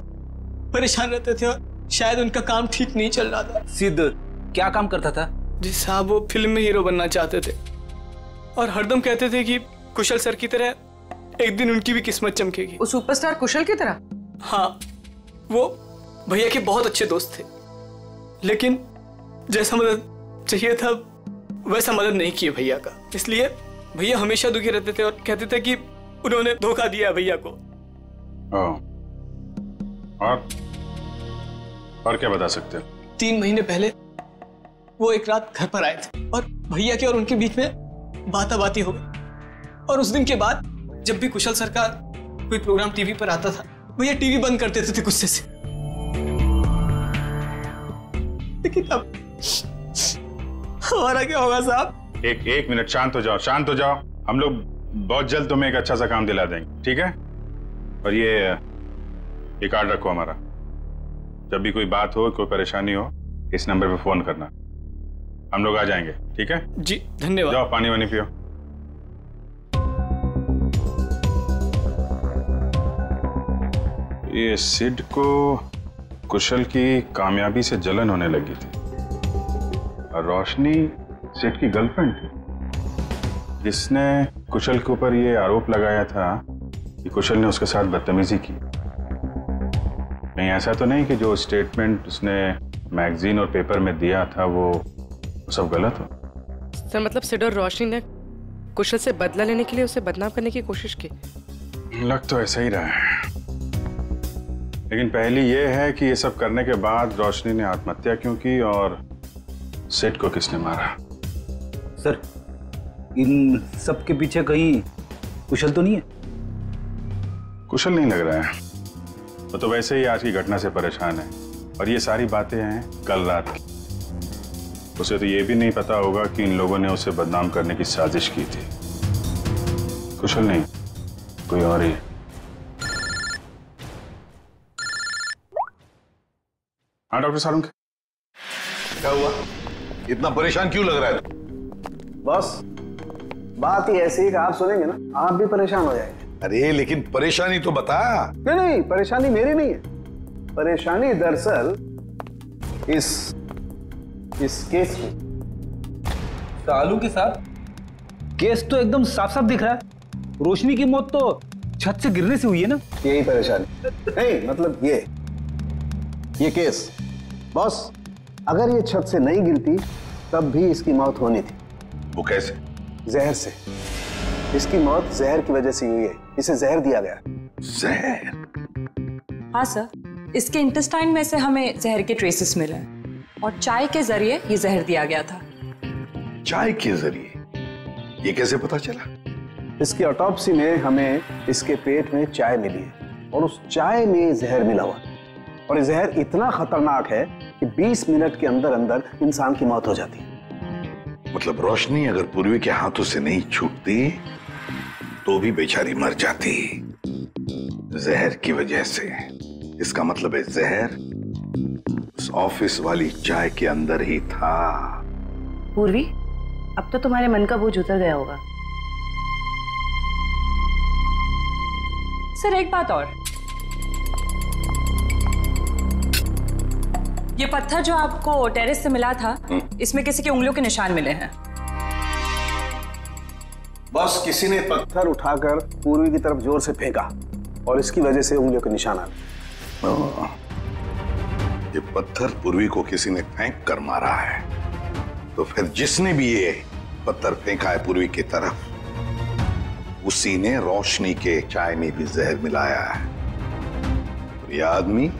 Speaker 5: परेशान रहते थे और शायद उनका काम ठीक नहीं चल रहा था।
Speaker 10: सिद्ध क्या काम करता था?
Speaker 5: जी साहब, वो फिल्म में हीरो बनना चाहते थे और हरदम कहते थे कि कुशल सर की तरह एक दिन उनकी भी किस्मत चमकेगी।
Speaker 14: वो सुपरस्टार कुशल की तरह?
Speaker 5: हाँ, वो भैया के बहुत अच्छे दोस्त थे, लेकिन जैसा मदद चाहिए था वैसा मदद नहीं किया भैया का। इसलिए भैया हमेशा दुखी रहते थे और कहते थे कि उन्होंने धोखा दिया भैया को।
Speaker 8: और क्या बता सकते हो?
Speaker 5: 3 महीने पहले वो एक रात घर पर आए थे और भैया के और उनके बीच में बाताबाती हो गई। और उस दिन के बाद जब भी कुशल सर का कोई प्रोग्राम टीवी पर आता था, भैया टीवी बंद कर देते थे गुस्से से। लेकिन अब हमारा क्या होगा साहब?
Speaker 8: एक मिनट, शांत हो जाओ, शांत हो जाओ। हम लोग बहुत जल्द तुम्हें एक अच्छा सा काम दिला देंगे, ठीक है? और ये कार्ड रखो हमारा। जब भी कोई बात हो, कोई परेशानी हो, इस नंबर पे फोन करना, हम लोग आ जाएंगे, ठीक है?
Speaker 5: जी धन्यवाद।
Speaker 8: जाओ पानी वानी पियो। ये सिड को कुशल की कामयाबी से जलन होने लगी थी और रोशनी सिड की गर्लफ्रेंड थी, जिसने कुशल के ऊपर ये आरोप लगाया था कि कुशल ने उसके साथ बदतमीजी की। नहीं, ऐसा तो नहीं कि जो स्टेटमेंट उसने मैगजीन और पेपर में दिया था वो सब गलत हो?
Speaker 14: सर, मतलब सिड और रोशनी ने कुशल से बदला लेने के लिए उसे बदनाम करने की कोशिश की?
Speaker 8: लग तो ऐसा ही रहा है, लेकिन पहली ये है कि ये सब करने के बाद रोशनी ने आत्महत्या क्यों की और सिड को किसने मारा?
Speaker 10: सर, इन सब के पीछे कहीं कुशल तो नहीं है?
Speaker 8: कुशल नहीं लग रहा है, वो तो वैसे ही आज की घटना से परेशान है और ये सारी बातें हैं कल रात की। उसे तो ये भी नहीं पता होगा कि इन लोगों ने उसे बदनाम करने की साजिश की थी। कुशल नहीं, कोई और ही। हाँ डॉक्टर सारुंग,
Speaker 9: क्या हुआ? इतना परेशान क्यों लग रहा है?
Speaker 19: बॉस, बात ही ऐसी है कि आप सुनेंगे ना आप भी परेशान हो जाएंगे।
Speaker 9: अरे लेकिन परेशानी तो बता।
Speaker 19: नहीं, परेशानी मेरी नहीं है। परेशानी दरअसल इस केस में।
Speaker 10: सालू के साथ केस तो एकदम साफ साफ दिख रहा है। रोशनी की मौत तो छत से गिरने से हुई है ना?
Speaker 19: यही परेशानी नहीं, मतलब ये केस बॉस, अगर ये छत से नहीं गिरती तब भी इसकी मौत होनी थी।
Speaker 9: वो कैसे?
Speaker 19: जहर से। इसकी मौत जहर की वजह से हुई है, इसे जहर दिया गया।
Speaker 9: जहर?
Speaker 12: हाँ सर, इसके इंटेस्टाइन में से हमें जहर के ट्रेसेस मिले हैं और चाय के जरिए ये जहर दिया गया था।
Speaker 9: चाय के जरिए? ये कैसे पता चला?
Speaker 19: इसकी ऑटोप्सी में हमें इसके पेट में चाय मिली है और उस चाय में जहर मिला हुआ है और ये जहर इतना खतरनाक है कि 20 मिनट के अंदर अंदर इंसान की मौत हो जाती है।
Speaker 9: मतलब रोशनी अगर पूर्वी के हाथों से नहीं छूटती तो भी बेचारी मर जाती जहर की वजह से। इसका मतलब है जहर उस ऑफिस वाली चाय के अंदर ही था।
Speaker 1: पूर्वी, अब तो तुम्हारे मन का बोझ उतर गया होगा।
Speaker 12: सर एक बात और, ये पत्थर जो आपको टेरेस से मिला था, इसमें किसी की उंगलियों के निशान मिले हैं।
Speaker 19: बस किसी ने पत्थर उठाकर पूर्वी की तरफ जोर से फेंका और इसकी वजह से उंगलियों के निशान आ गए।
Speaker 9: ये पत्थर पूर्वी को किसी ने फेंक कर मारा है, तो फिर जिसने भी ये पत्थर फेंका है पूर्वी की तरफ, उसी ने रोशनी के चाय में भी जहर मिलाया है। और ये आदमी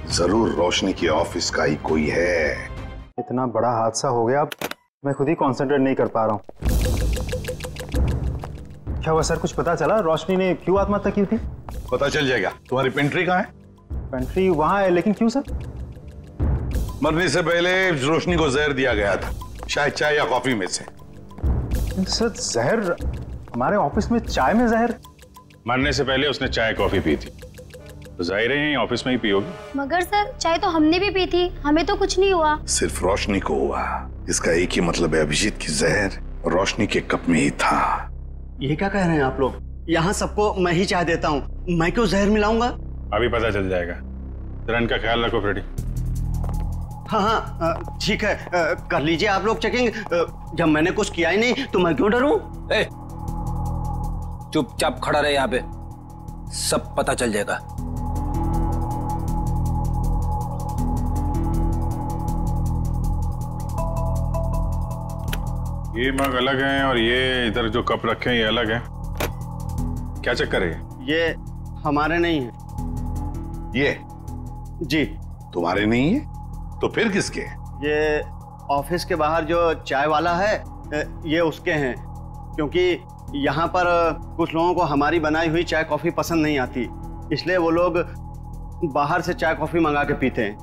Speaker 9: जरूर रोशनी के ऑफिस का ही कोई है।
Speaker 7: इतना बड़ा हादसा हो गया, अब मैं खुद ही कंसंट्रेट नहीं कर पा रहा हूँ। क्या हुआ सर, कुछ पता चला रोशनी ने क्यों आत्महत्या की थी?
Speaker 9: पता चल जाएगा। तुम्हारी पेंट्री कहाँ है?
Speaker 7: पेंट्री वहां है, लेकिन क्यों सर?
Speaker 9: मरने से पहले रोशनी को जहर दिया गया था, शायद चाय या कॉफी में से।
Speaker 7: सर जहर? हमारे ऑफिस में चाय में जहर?
Speaker 8: मरने से पहले उसने चाय कॉफी पी थी, तो जाहिर है ऑफिस में ही पियोगी।
Speaker 16: मगर सर चाय तो हमने भी पी थी, हमें तो कुछ नहीं हुआ।
Speaker 9: सिर्फ रोशनी को हुआ। इसका एक ही मतलब है, अभिजीत की जहर रोशनी के कप में ही था।
Speaker 20: ये क्या कह रहे हैं आप लोग? यहाँ सबको मैं ही चाय देता हूँ, मैं क्यों जहर मिलाऊंगा?
Speaker 8: अभी पता चल जाएगा। रन का ख्याल रखो फ्रेडी।
Speaker 20: हाँ ठीक है, कर लीजिए आप लोग चेकिंग। जब मैंने कुछ किया ही नहीं तो मैं क्यों डरूं?
Speaker 21: चुपचाप खड़ा रहे यहाँ पे, सब पता चल जाएगा।
Speaker 8: ये मग अलग हैं और ये इधर जो कप रखे हैं ये अलग हैं। क्या चक्कर है?
Speaker 20: ये हमारे नहीं है।
Speaker 9: ये
Speaker 20: जी
Speaker 9: तुम्हारे नहीं है तो फिर किसके?
Speaker 20: ये ऑफिस के बाहर जो चाय वाला है ये उसके हैं, क्योंकि यहाँ पर कुछ लोगों को हमारी बनाई हुई चाय कॉफी पसंद नहीं आती, इसलिए वो लोग बाहर से चाय कॉफी मंगा के पीते हैं।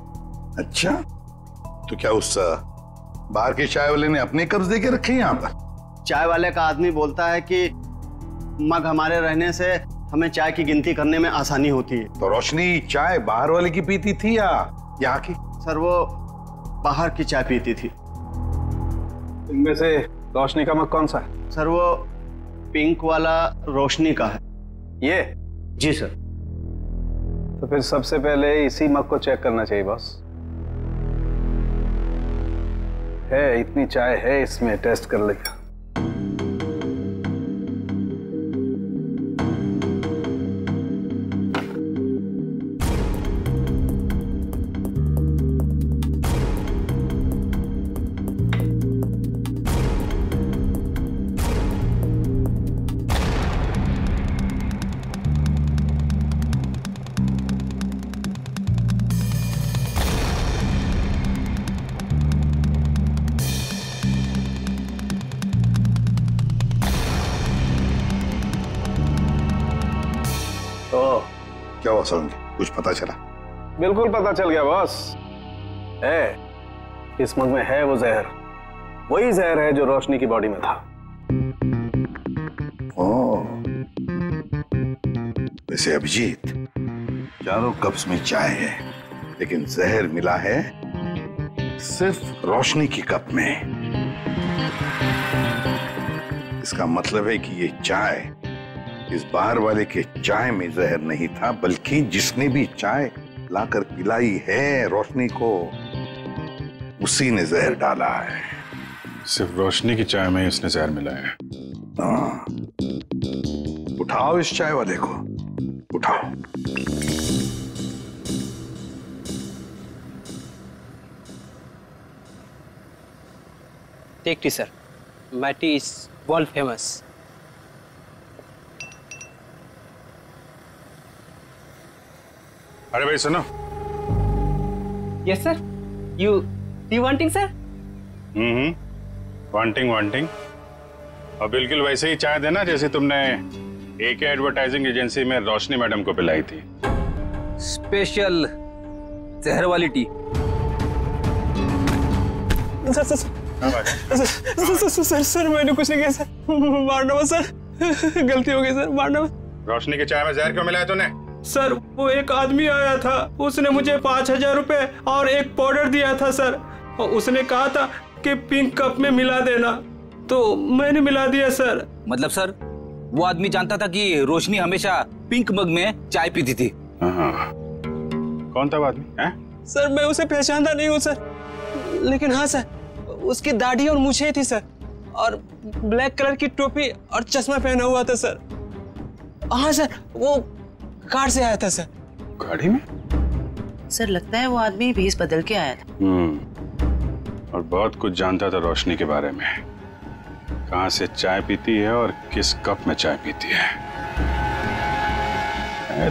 Speaker 9: अच्छा, तो क्या उस बाहर के चाय वाले ने अपने कब्ज दे के रखे यहाँ पर?
Speaker 20: चाय वाले का आदमी बोलता है कि मग हमारे रहने से हमें चाय की गिनती करने में आसानी होती है।
Speaker 9: तो रोशनी चाय बाहर वाले की पीती थी या यहाँ की?
Speaker 20: सर वो बाहर की चाय पीती थी।
Speaker 19: इनमें से रोशनी का मग कौन सा है?
Speaker 20: सर वो पिंक वाला रोशनी का है।
Speaker 19: ये?
Speaker 20: जी सर।
Speaker 19: तो फिर सबसे पहले इसी मग को चेक करना चाहिए बॉस। है इतनी चाय है इसमें, टेस्ट कर लेगा।
Speaker 9: क्या हुआ सर, कुछ पता चला?
Speaker 19: बिल्कुल पता चल गया बॉस। है इस मग में है वो जहर, वही जहर है जो रोशनी की बॉडी में था।
Speaker 9: ओह, वैसे अभिजीत चारों कप्स में चाय है, लेकिन जहर मिला है सिर्फ रोशनी की कप में। इसका मतलब है कि ये चाय इस बाहर वाले के चाय में जहर नहीं था, बल्कि जिसने भी चाय लाकर पिलाई है रोशनी को, उसी ने जहर डाला है।
Speaker 8: सिर्फ रोशनी की चाय में उसने जहर मिलाया है।
Speaker 9: हाँ, उठाओ इस चाय वाले को, उठाओ।
Speaker 21: Take tea sir, my tea is world famous.
Speaker 8: अरे भाई सुनो।
Speaker 21: Yes sir, you wanting sir?
Speaker 8: Wanting. और बिल्कुल वैसे ही चाय देना जैसे तुमने AK एडवर्टाइजिंग एजेंसी में रोशनी मैडम को पिलाई थी।
Speaker 21: स्पेशल जहर वाली टी।
Speaker 5: सर मैंने कुछ नहीं किया सर, मारना मत सर, गलती हो गई सर, मारना मत।
Speaker 8: रोशनी के चाय में जहर क्यों मिलाया तूने?
Speaker 5: सर वो एक आदमी आया था, उसने मुझे 5000 रुपए और एक पाउडर दिया था सर, और उसने कहा था कि पिंक कप में मिला देना, तो मैंने मिला दिया सर।
Speaker 21: मतलब सर वो आदमी जानता था कि रोशनी हमेशा पिंक मग में चाय पीती थी?
Speaker 8: कौन था वो आदमी?
Speaker 5: सर मैं उसे पहचानता नहीं हूँ सर, लेकिन हाँ सर उसकी दाढ़ी और मूछें थी सर, और ब्लैक कलर की टोपी और चश्मा पहना हुआ था सर। हाँ सर वो कार से आया था सर।
Speaker 8: गाड़ी में?
Speaker 1: सर लगता है वो आदमी भेष बदल के आया था।
Speaker 8: और बहुत कुछ जानता था रोशनी के बारे में, कहाँ से चाय पीती है और किस कप में चाय पीती है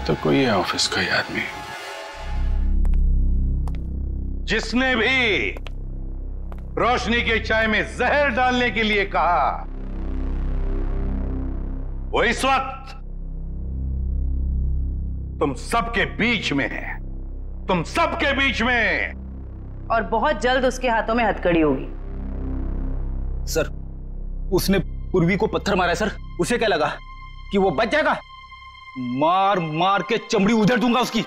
Speaker 8: तो कोई है ऑफिस का ही आदमी।
Speaker 9: जिसने भी रोशनी के चाय में जहर डालने के लिए कहा वो इस वक्त तुम सबके बीच में है, तुम सबके बीच में,
Speaker 1: और बहुत जल्द उसके हाथों में हथकड़ी होगी।
Speaker 21: सर उसने पूर्वी को पत्थर मारा है सर, उसे क्या लगा कि वो बच जाएगा? मार मार के चमड़ी उधेड़ दूंगा उसकी।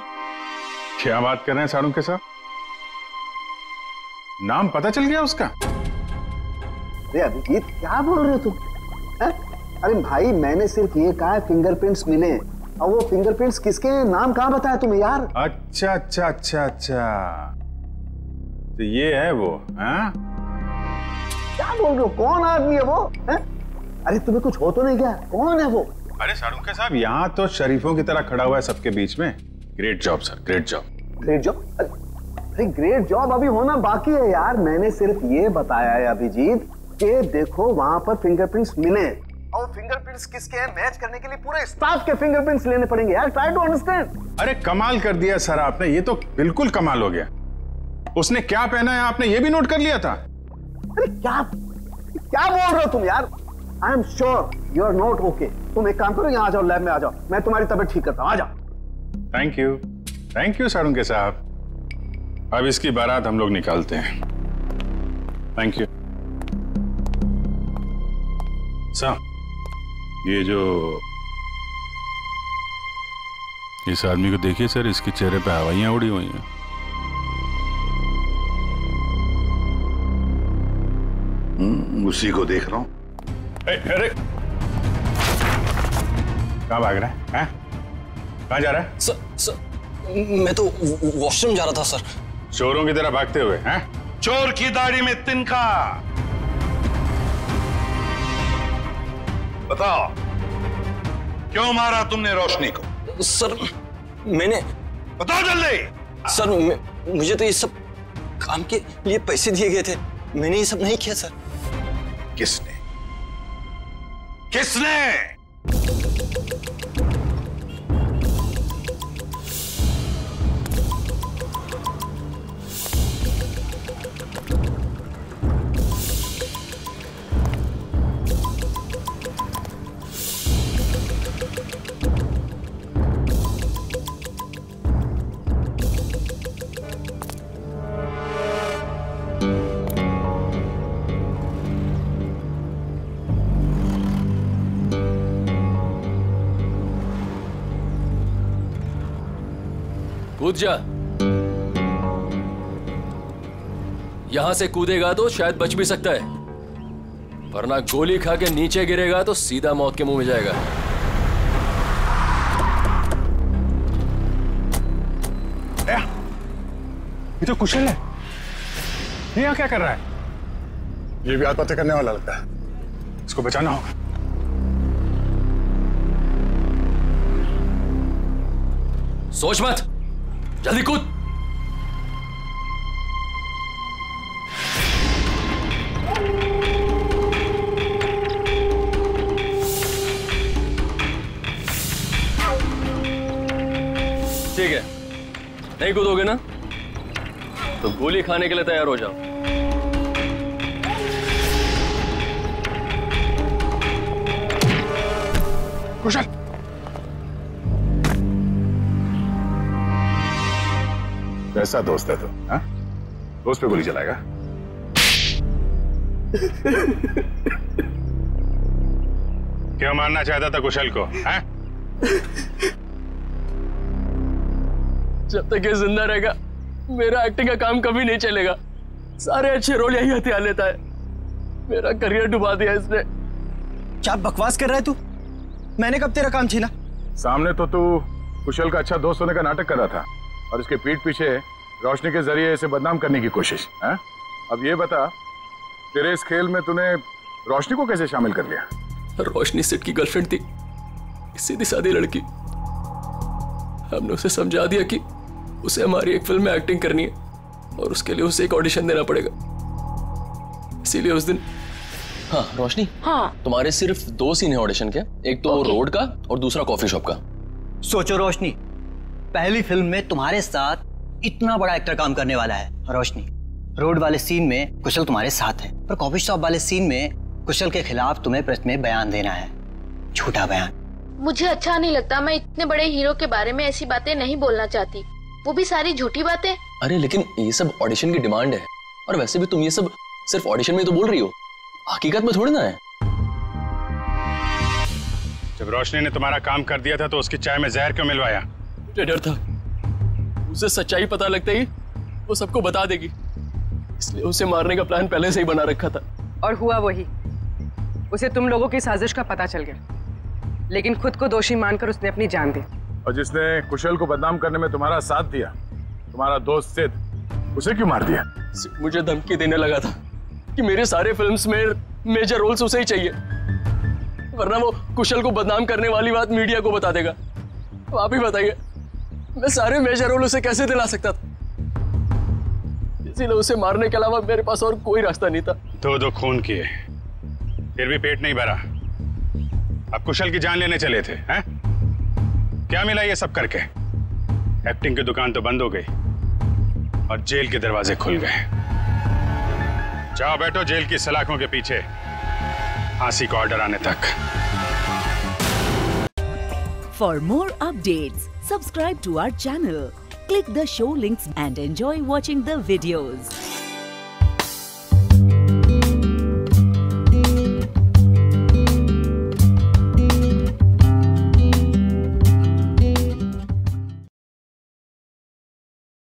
Speaker 8: क्या बात कर रहे हैं सारुण के साथ? नाम पता चल गया उसका?
Speaker 19: अरे अभिजीत क्या बोल रहे हो तुम? अरे भाई मैंने सिर्फ ये कहा फिंगरप्रिंट्स मिले, और वो फिंगरप्रिंट्स किसके नाम कहाँ बताया तुम्हें यार?
Speaker 8: अच्छा अच्छा अच्छा अच्छा, तो ये है वो? हाँ
Speaker 19: क्या बोल रहे हो? कौन आदमी है वो? है? अरे तुम्हें कुछ हो तो नहीं क्या? कौन है वो?
Speaker 8: अरे सारुण के साहब यहाँ तो शरीफों की तरह खड़ा हुआ है सबके बीच में। Great job sir, great job.
Speaker 19: Great job? अरे ग्रेट जॉब अभी होना बाकी है यार। मैंने सिर्फ ये बताया है अभिजीत कि देखो वहां पर फिंगरप्रिंट्स मिले, और फिंगरप्रिंट्स किसके हैं मैच करने के लिए पूरे स्टाफ के फिंगरप्रिंट्स लेने पड़ेंगे यार। Try to understand.
Speaker 8: अरे कमाल कर दिया सर आपने, ये तो बिल्कुल कमाल हो गया। उसने क्या पहना है आपने ये भी नोट कर लिया था?
Speaker 19: अरे क्या बोल रहे हो तुम यार? I am sure you are not okay. तुम एक काम करो, यहाँ आ जाओ, लैब में आ जाओ, मैं तुम्हारी तबीयत ठीक करता हूँ, आ जाओ।
Speaker 8: थैंक यू सारुण के साहब। अब इसकी बारात हम लोग निकालते हैं। Thank you sir. ये जो इस आदमी को देखिए सर, इसके चेहरे पे हवाइयां उड़ी हुई हैं।
Speaker 9: उसी को देख रहा हूं।
Speaker 8: अरे कहाँ भाग रहा है? कहाँ जा रहा है?
Speaker 4: सर मैं तो वॉशरूम जा रहा था सर।
Speaker 8: चोरों की तरह भागते हुए? हैं?
Speaker 9: चोर की दाढ़ी में तिनका। बताओ क्यों मारा तुमने रोशनी को?
Speaker 4: सर मैंने,
Speaker 9: बताओ जल्दी।
Speaker 4: सर मुझे तो ये सब काम के लिए पैसे दिए गए थे, मैंने ये सब नहीं किया सर।
Speaker 9: किसने? किसने?
Speaker 4: कूद जा। यहां से कूदेगा तो शायद बच भी सकता है, वरना गोली खा के नीचे गिरेगा तो सीधा मौत के मुंह में जाएगा।
Speaker 8: ये तो कुशल है, ये यहाँ क्या कर रहा है? ये भी आत्महत्या करने वाला लगता है, इसको बचाना होगा।
Speaker 4: सोच मत, जल्दी कूद। ठीक है, नहीं कूदोगे ना तो गोली खाने के लिए तैयार हो जाओ।
Speaker 9: कुशल, कैसा दोस्त है तू? हाँ? दोस्त पे गोली चलाएगा? क्यों मारना चाहता था कुशल को? हाँ?
Speaker 4: जब तक ये जिंदा रहेगा मेरा एक्टिंग का काम कभी नहीं चलेगा। सारे अच्छे रोल यही हथियार लेता है। मेरा करियर डुबा दिया इसने।
Speaker 7: क्या बकवास कर रहा है तू? मैंने कब तेरा काम छीना?
Speaker 9: सामने तो तू कुशल का अच्छा दोस्त होने का नाटक कर रहा था और इसके पीठ पीछे रोशनी के जरिए इसे बदनाम करने की कोशिश। है? अब ये बता, तेरे इस खेल में तूने रोशनी को कैसे शामिल कर लिया?
Speaker 4: रोशनी सिट की गर्लफ्रेंड थी, सीधी सादी लड़की। हमने उसे समझा दिया कि उसे हमारी एक फिल्म में एक्टिंग करनी है और उसके लिए उसे एक ऑडिशन देना पड़ेगा। इसीलिए उस दिन। हाँ रोशनी,
Speaker 6: हाँ
Speaker 4: तुम्हारे सिर्फ 2 सीन है ऑडिशन के, एक तो रोड का और दूसरा कॉफी शॉप का।
Speaker 11: सोचो रोशनी, पहली फिल्म में तुम्हारे साथ इतना बड़ा एक्टर काम करने वाला है। रोशनी, रोड वाले सीन में कुशल तुम्हारे साथ है, पर कॉफी शॉप वाले सीन में कुशल के खिलाफ तुम्हें प्रेस में बयान देना है, झूठा बयान।
Speaker 2: मुझे अच्छा नहीं लगता, मैं इतने बड़े हीरो के बारे में ऐसी बातें नहीं बोलना चाहती, वो भी सारी झूठी बातें।
Speaker 4: अरे लेकिन ये सब ऑडिशन की डिमांड है, और वैसे भी तुम ये सब सिर्फ ऑडिशन में तो बोल रही हो, हकीकत में थोड़ी ना है।
Speaker 9: जब रोशनी ने तुम्हारा काम कर दिया था तो उसकी चाय में जहर क्यों मिलवाया?
Speaker 4: मुझे डर था उसे सच्चाई पता लगते ही वो सबको बता देगी, इसलिए उसे मारने का प्लान पहले से ही बना रखा था।
Speaker 14: और हुआ वही, उसे तुम लोगों की साजिश का पता चल गया, लेकिन खुद को दोषी मानकर उसने अपनी जान दी।
Speaker 9: और जिसने कुशल को बदनाम करने में तुम्हारा साथ दिया, तुम्हारा दोस्त सिद्ध, उसे क्यों मार दिया?
Speaker 4: मुझे धमकी देने लगा था कि मेरे सारे फिल्म्स में मेजर रोल्स उसे ही चाहिए, वरना वो कुशल को बदनाम करने वाली बात मीडिया को बता देगा। तो आप ही बताइए, मैं सारे मेजर रोल उसे कैसे दिला सकता था? इसीलिए उसे मारने के अलावा मेरे पास और कोई रास्ता नहीं था।
Speaker 9: 2 खून किए, फिर भी पेट नहीं भरा, अब कुशल की जान लेने चले थे। हैं? क्या मिला ये सब करके? एक्टिंग की दुकान तो बंद हो गई और जेल के दरवाजे खुल गए। जाओ बैठो जेल की सलाखों के पीछे, फांसी का ऑर्डर आने तक।
Speaker 22: For more updates, subscribe to our channel, click the show links and enjoy watching the videos.